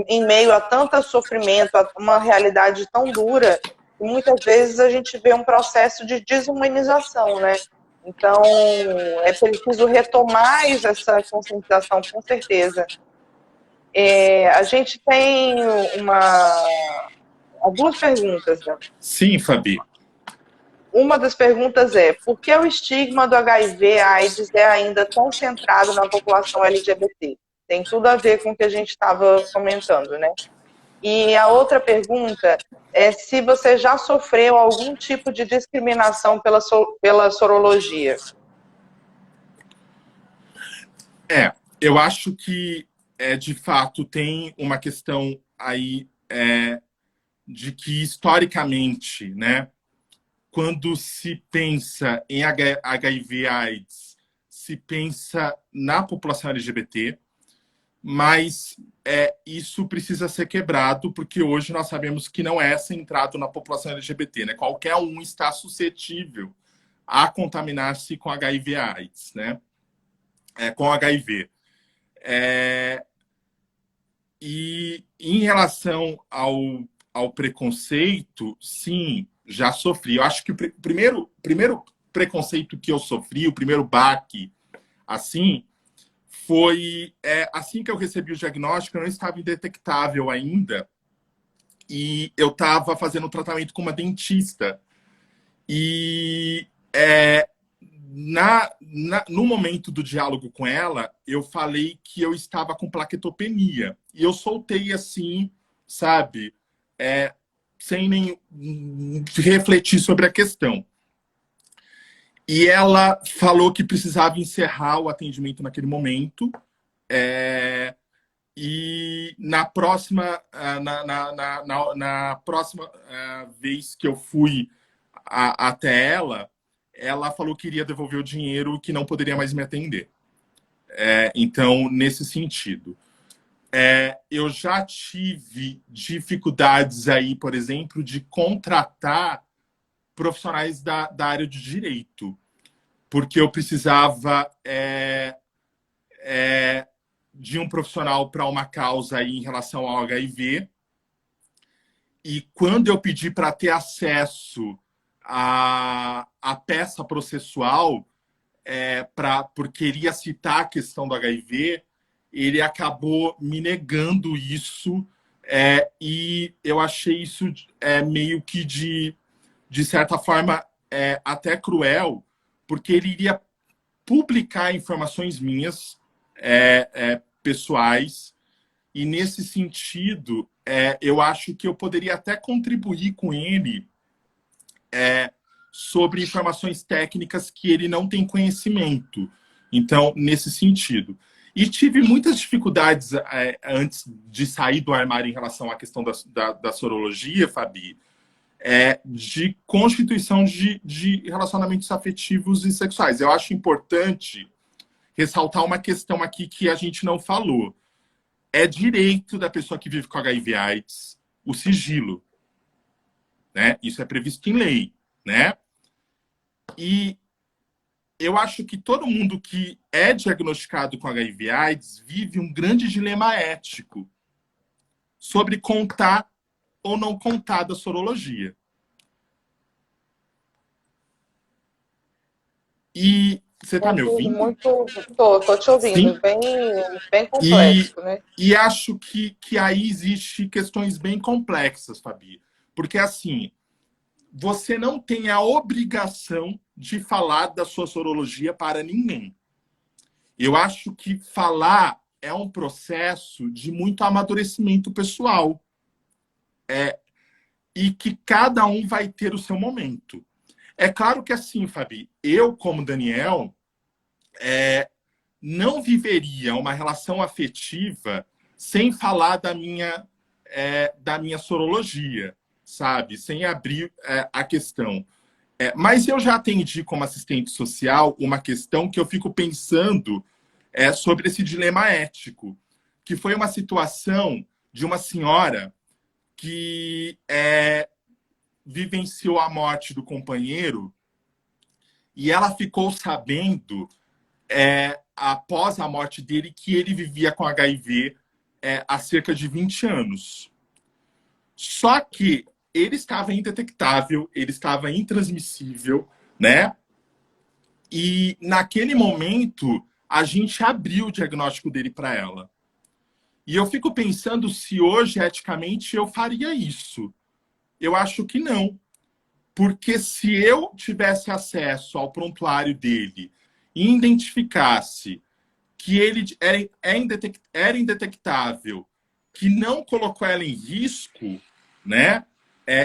em meio a tanto sofrimento, a uma realidade tão dura, que muitas vezes a gente vê um processo de desumanização, né? Então, é preciso retomar essa conscientização, com certeza. A gente tem algumas perguntas, né? Sim, Fabi. Uma das perguntas é: por que o estigma do HIV/AIDS é ainda tão centrado na população LGBT? Tem tudo a ver com o que a gente estava comentando, né? E a outra pergunta é se você já sofreu algum tipo de discriminação pela sorologia. Eu acho que, de fato, tem uma questão aí de que, historicamente, né, quando se pensa em HIV/AIDS, se pensa na população LGBT, mas isso precisa ser quebrado, porque hoje nós sabemos que não é centrado na população LGBT, né? Qualquer um está suscetível a contaminar-se com HIV/AIDS, né? Com HIV. E em relação ao preconceito, sim, já sofri. Eu acho que o primeiro preconceito que eu sofri, o primeiro baque, assim, foi assim que eu recebi o diagnóstico, eu não estava indetectável ainda, e eu estava fazendo tratamento com uma dentista. E no momento do diálogo com ela, eu falei que eu estava com plaquetopenia. E eu soltei assim, sabe? Sem nem refletir sobre a questão. E ela falou que precisava encerrar o atendimento naquele momento. E na próxima, na próxima vez que eu fui até ela falou que iria devolver o dinheiro, que não poderia mais me atender. Então, nesse sentido. Eu já tive dificuldades aí, por exemplo, de contratar profissionais da área de direito, porque eu precisava de um profissional para uma causa aí em relação ao HIV, e quando eu pedi para ter acesso a peça processual, porque ele ia citar a questão do HIV, ele acabou me negando isso, e eu achei isso meio que de certa forma até cruel, porque ele iria publicar informações minhas pessoais, e nesse sentido eu acho que eu poderia até contribuir com ele sobre informações técnicas que ele não tem conhecimento. Então, nesse sentido. E tive muitas dificuldades antes de sair do armário em relação à questão da sorologia, Fabi, de constituição de relacionamentos afetivos e sexuais. Eu acho importante ressaltar uma questão aqui que a gente não falou. É direito da pessoa que vive com HIV/AIDS o sigilo, né? Isso é previsto em lei, né? E eu acho que todo mundo que é diagnosticado com HIV/AIDS vive um grande dilema ético sobre contar ou não contar da sorologia. E você está me ouvindo? Tô te ouvindo. Sim. Bem complexo, né? E acho que aí existe questões bem complexas, Fabi. Porque, assim, você não tem a obrigação de falar da sua sorologia para ninguém. Eu acho que falar é um processo de muito amadurecimento pessoal. E que cada um vai ter o seu momento. É claro que assim, Fabi, eu, como Daniel, não viveria uma relação afetiva sem falar da minha sorologia, sabe? Sem abrir a questão. Mas eu já atendi como assistente social uma questão que eu fico pensando sobre esse dilema ético, que foi uma situação de uma senhora que vivenciou a morte do companheiro e ela ficou sabendo, após a morte dele, que ele vivia com HIV há cerca de 20 anos. Só que ele estava indetectável, ele estava intransmissível, né? E naquele momento, a gente abriu o diagnóstico dele para ela. E eu fico pensando se hoje, eticamente, eu faria isso. Eu acho que não. Porque se eu tivesse acesso ao prontuário dele e identificasse que ele era indetectável, que não colocou ela em risco, né?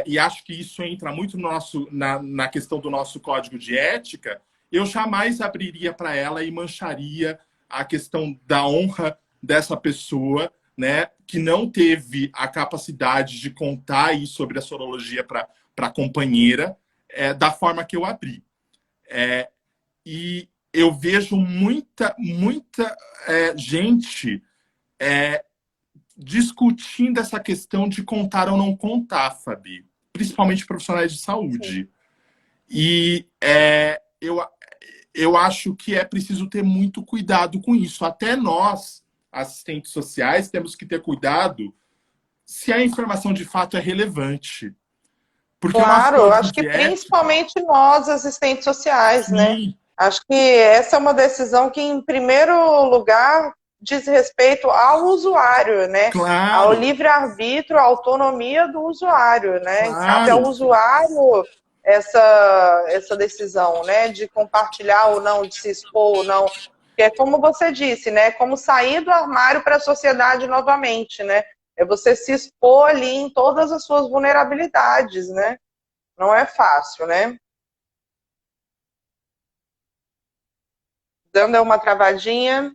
E acho que isso entra muito na questão do nosso código de ética, eu jamais abriria para ela e mancharia a questão da honra dessa pessoa, né? Que não teve a capacidade de contar aí sobre a sorologia para a companheira, da forma que eu abri. E eu vejo muita gente discutindo essa questão de contar ou não contar, Fabi. Principalmente profissionais de saúde. Sim. E eu acho que é preciso ter muito cuidado com isso. Até nós, assistentes sociais, temos que ter cuidado se a informação de fato é relevante. Porque claro, acho que principalmente nós, assistentes sociais, sim, né? Acho que essa é uma decisão que, em primeiro lugar, diz respeito ao usuário, né? Claro. Ao livre-arbítrio, à autonomia do usuário, né? Claro. Cabe ao usuário essa decisão, né? De compartilhar ou não, de se expor ou não. Porque é como você disse, né? Como sair do armário para a sociedade novamente, né? É você se expor ali em todas as suas vulnerabilidades, né? Não é fácil, né? Dando uma travadinha.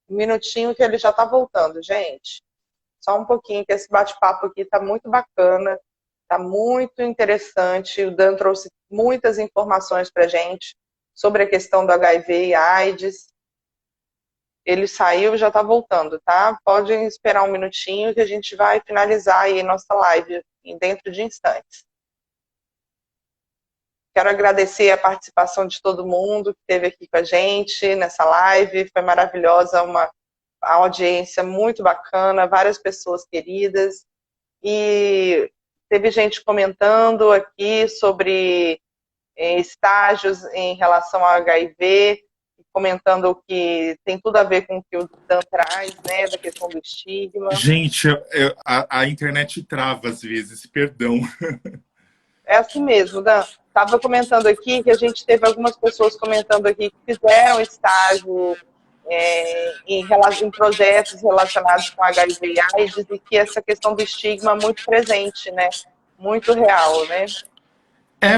Um minutinho que ele já está voltando, gente. Só um pouquinho, que esse bate-papo aqui está muito bacana, está muito interessante. O Dan trouxe muitas informações para a gente sobre a questão do HIV e AIDS. Ele saiu e já está voltando, tá? Pode esperar um minutinho que a gente vai finalizar aí nossa live dentro de instantes. Quero agradecer a participação de todo mundo que esteve aqui com a gente nessa live. Foi maravilhosa, uma audiência muito bacana, várias pessoas queridas. e teve gente comentando aqui sobre estágios em relação ao HIV, comentando que tem tudo a ver com o que o Dan traz, né, da questão do estigma. Gente, a internet trava às vezes, perdão. É assim mesmo, Dan. Estava comentando aqui que a gente teve algumas pessoas comentando aqui que fizeram estágio em projetos relacionados com HIV e AIDS e que essa questão do estigma é muito presente, né? Muito real, né?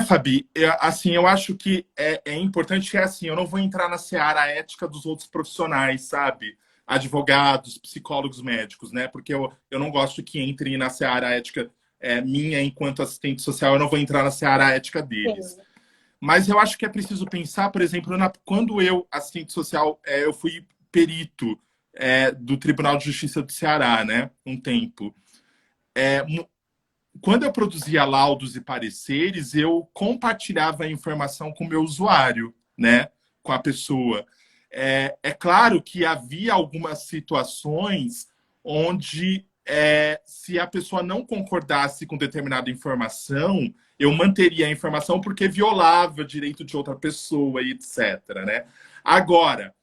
Fabi, eu acho que é importante que assim, eu não vou entrar na seara ética dos outros profissionais, sabe? Advogados, psicólogos, médicos, né? Porque eu não gosto que entre na seara ética minha enquanto assistente social, eu não vou entrar na seara ética deles. Sim. Mas eu acho que é preciso pensar, por exemplo, quando eu, assistente social, eu fui perito do Tribunal de Justiça do Ceará, né? Um tempo. Quando eu produzia laudos e pareceres, eu compartilhava a informação com o meu usuário, né? Com a pessoa. É claro que havia algumas situações onde, se a pessoa não concordasse com determinada informação, eu manteria a informação porque violava o direito de outra pessoa e etc. Né? Agora,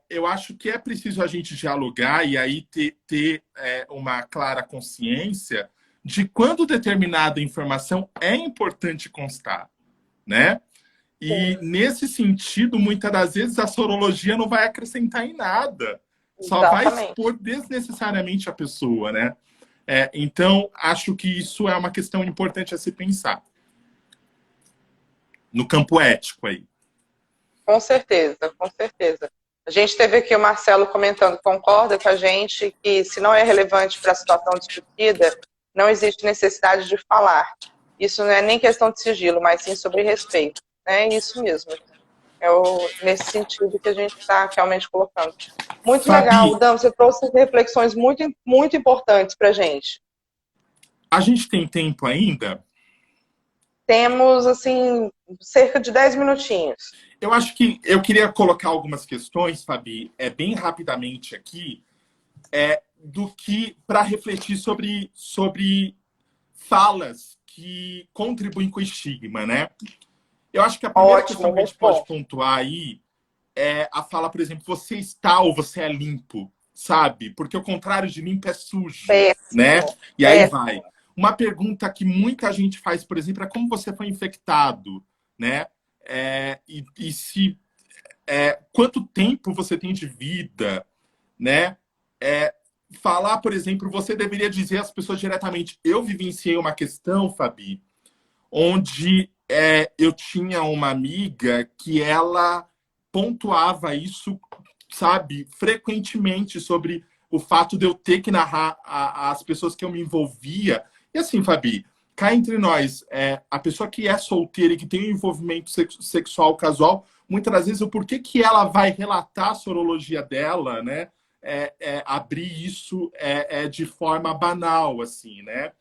eu acho que é preciso a gente dialogar e aí ter uma clara consciência de quando determinada informação é importante constar, né? E nesse sentido, muitas das vezes a sorologia não vai acrescentar em nada, só vai expor desnecessariamente a pessoa, né? Então, acho que isso é uma questão importante a se pensar no campo ético aí. Com certeza, com certeza. A gente teve aqui o Marcelo comentando, concorda com a gente que se não é relevante para a situação discutida, não existe necessidade de falar. Isso não é nem questão de sigilo, mas sim sobre respeito. É isso mesmo. Nesse sentido que a gente está realmente colocando. Muito Fabi, legal, Dan, você trouxe reflexões muito, muito importantes para a gente. A gente tem tempo ainda? Temos, assim, cerca de 10 minutinhos. Eu acho que eu queria colocar algumas questões, Fabi, bem rapidamente aqui, do que para refletir sobre falas que contribuem com o estigma, né? Eu acho que a primeira questão que a gente pode pontuar aí é a fala, por exemplo, você está ou você é limpo, sabe? Porque o contrário de limpo é sujo, né? E aí vai. Uma pergunta que muita gente faz, por exemplo, é como você foi infectado, né? E se quanto tempo você tem de vida, né? Falar, por exemplo, você deveria dizer às pessoas diretamente. Eu vivenciei uma questão, Fabi, onde eu tinha uma amiga que ela pontuava isso, sabe, frequentemente sobre o fato de eu ter que narrar as pessoas que eu me envolvia. E assim, Fabi, cá entre nós, a pessoa que é solteira e que tem um envolvimento sexual casual, muitas das vezes o porquê que ela vai relatar a sorologia dela, né? Abrir isso de forma banal, assim, né?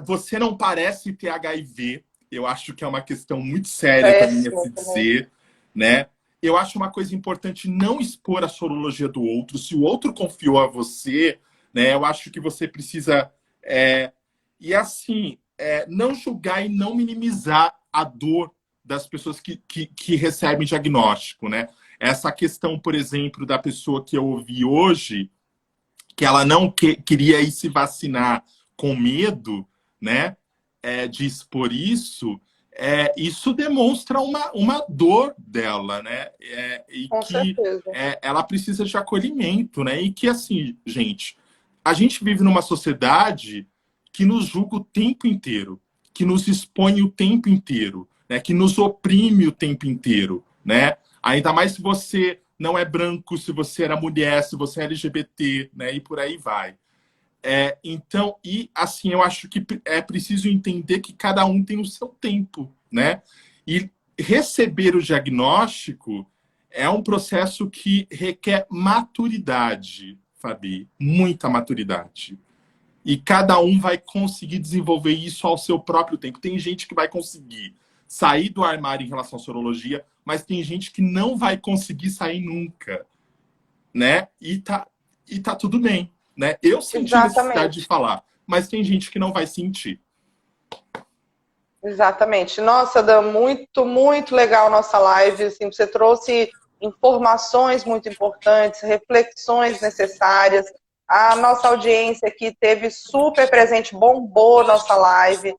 Você não parece ter HIV. Eu acho que é uma questão muito séria também a se dizer, né? Eu acho uma coisa importante não expor a sorologia do outro. Se o outro confiou a você, né? Eu acho que você precisa e assim não julgar e não minimizar a dor das pessoas que recebem diagnóstico, né? Essa questão, por exemplo, da pessoa que eu ouvi hoje, que ela não queria ir se vacinar com medo, né, de expor isso, isso demonstra uma dor dela, né, e com que certeza. Ela precisa de acolhimento, né, e que assim, gente, a gente vive numa sociedade que nos julga o tempo inteiro, que nos expõe o tempo inteiro, né, que nos oprime o tempo inteiro, né, ainda mais se você não é branco, se você era mulher, se você é LGBT, né, e por aí vai. Então, e assim, eu acho que é preciso entender que cada um tem o seu tempo, né? E receber o diagnóstico é um processo que requer maturidade, Fabi, muita maturidade. E cada um vai conseguir desenvolver isso ao seu próprio tempo. Tem gente que vai conseguir sair do armário em relação à sorologia, mas tem gente que não vai conseguir sair nunca, né? E tá tudo bem. né? Eu senti necessidade de Exatamente. falar, mas tem gente que não vai sentir. Exatamente. Nossa, Dan, muito, muito legal nossa live. Assim, você trouxe informações muito importantes, reflexões necessárias. A nossa audiência aqui teve super presente, bombou nossa live.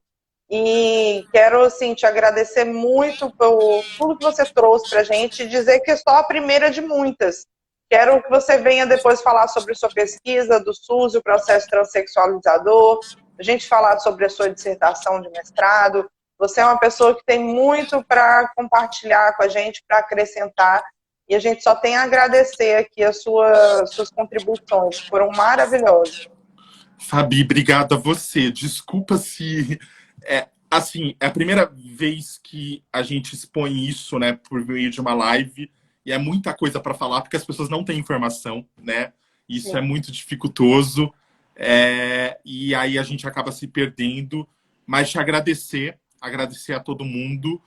E quero, assim, te agradecer muito por tudo que você trouxe para a gente e dizer que é só a primeira de muitas. Quero que você venha depois falar sobre sua pesquisa do SUS e o processo transexualizador, a gente falar sobre a sua dissertação de mestrado. Você é uma pessoa que tem muito para compartilhar com a gente, para acrescentar, e a gente só tem a agradecer aqui as suas contribuições, foram maravilhosas. Fabi, obrigado a você. Desculpa se... assim, é a primeira vez que a gente expõe isso, né, por meio de uma live, e é muita coisa para falar, porque as pessoas não têm informação, né? Isso é Sim. muito dificultoso, e aí a gente acaba se perdendo. Mas te agradecer a todo mundo.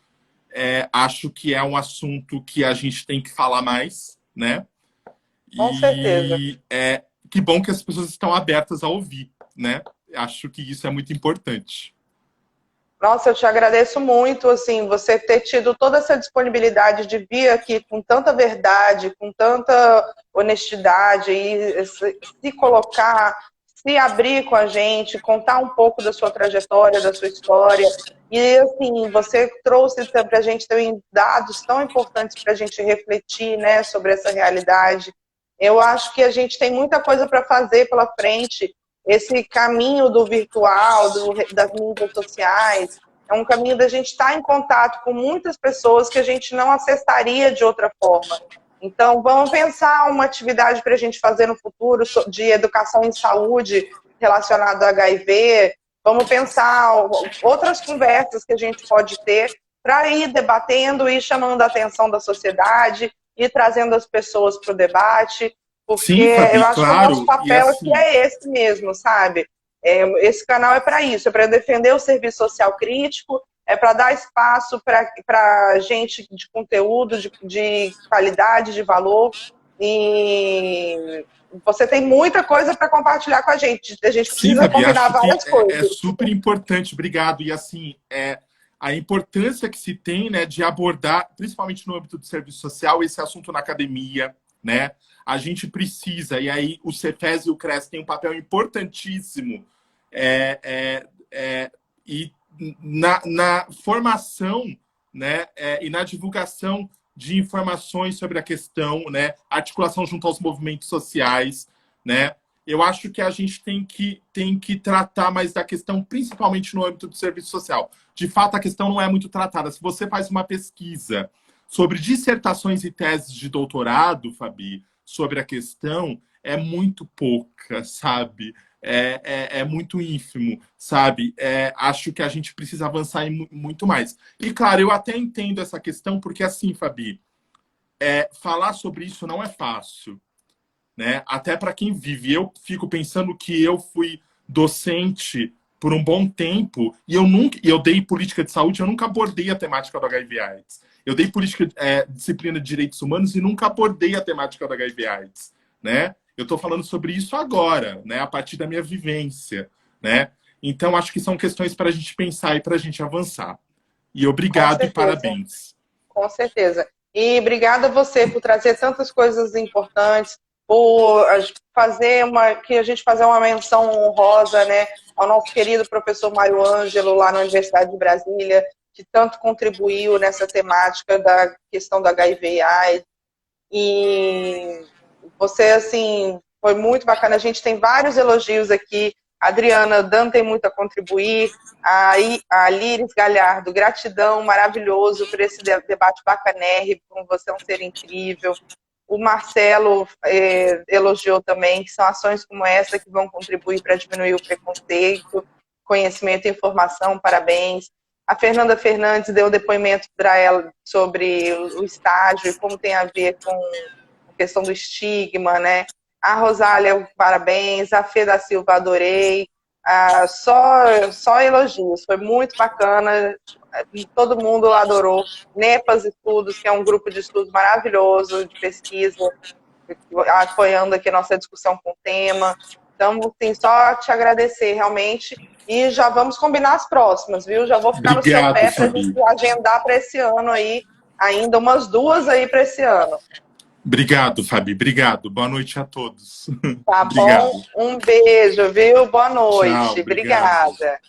Acho que é um assunto que a gente tem que falar mais, né? Com certeza. E que bom que as pessoas estão abertas a ouvir, né? Acho que isso é muito importante. Nossa, eu te agradeço muito, assim, você ter tido toda essa disponibilidade de vir aqui com tanta verdade, com tanta honestidade e se colocar, se abrir com a gente, contar um pouco da sua trajetória, da sua história. E, assim, você trouxe para a gente também dados tão importantes para a gente refletir, né, sobre essa realidade. Eu acho que a gente tem muita coisa para fazer pela frente. Esse caminho do virtual, das mídias sociais, é um caminho da gente estar em contato com muitas pessoas que a gente não acessaria de outra forma. Então, vamos pensar uma atividade para a gente fazer no futuro de educação em saúde relacionada ao HIV. Vamos pensar outras conversas que a gente pode ter para ir debatendo e chamando a atenção da sociedade e trazendo as pessoas para o debate, porque Sim, Fabi, eu acho que o nosso claro. E papel aqui assim, é esse mesmo, sabe? Esse canal é para isso, é para defender o serviço social crítico, é para dar espaço para gente de conteúdo, de qualidade, de valor. E você tem muita coisa para compartilhar com a gente. A gente sim, precisa Fabi, combinar acho que várias é coisas. super importante. Obrigado. E assim, a importância que se tem, né, de abordar, principalmente no âmbito do serviço social, esse assunto na academia, né? A gente precisa, e aí o Cefes e o CRES têm um papel importantíssimo e na formação, né, e na divulgação de informações sobre a questão, né, articulação junto aos movimentos sociais, né? Eu acho que a gente tem que tratar mais da questão, principalmente no âmbito do serviço social. De fato, a questão não é muito tratada. Se você faz uma pesquisa sobre dissertações e teses de doutorado, Fabi, sobre a questão, é muito pouca, sabe? É muito ínfimo, sabe? Acho que a gente precisa avançar em muito mais. E, claro, eu até entendo essa questão, porque assim, Fabi, falar sobre isso não é fácil, né? Até para quem vive. Eu fico pensando que eu fui docente por um bom tempo e eu dei política de saúde, eu nunca abordei a temática do HIV/AIDS. Eu dei disciplina de direitos humanos e nunca abordei a temática do HIV/AIDS, né? Eu estou falando sobre isso agora, né? A partir da minha vivência, né? Então acho que são questões para a gente pensar e para a gente avançar. E Com obrigado e certeza, parabéns. com certeza. E obrigada a você por trazer tantas coisas importantes, por que a gente fazer uma menção honrosa, né, ao nosso querido professor Mário Ângelo, lá na Universidade de Brasília, que tanto contribuiu nessa temática da questão do HIV e AIDS. E você, assim, foi muito bacana. A gente tem vários elogios aqui. A Adriana Dan tem muito a contribuir. A Líris Galhardo, gratidão, maravilhoso por esse debate bacanérrimo, com você é um ser incrível. O Marcelo elogiou também, que são ações como essa que vão contribuir para diminuir o preconceito, conhecimento e informação, parabéns. A Fernanda Fernandes deu depoimento para ela sobre o estágio e como tem a ver com a questão do estigma, né? A Rosália, parabéns. A Fê da Silva, adorei. Só elogios, foi muito bacana, todo mundo adorou. NEPAS Estudos, que é um grupo de estudos maravilhoso, de pesquisa, apoiando aqui a nossa discussão com o tema. Então, assim, só te agradecer realmente. E já vamos combinar as próximas, viu? Já vou ficar no seu pé para a gente agendar para esse ano aí, ainda umas 2 aí para esse ano. Obrigado, Fabi. Obrigado. Boa noite a todos. Tá Obrigado. bom? Um beijo, viu? Boa noite. Tchau, obrigado. Obrigada.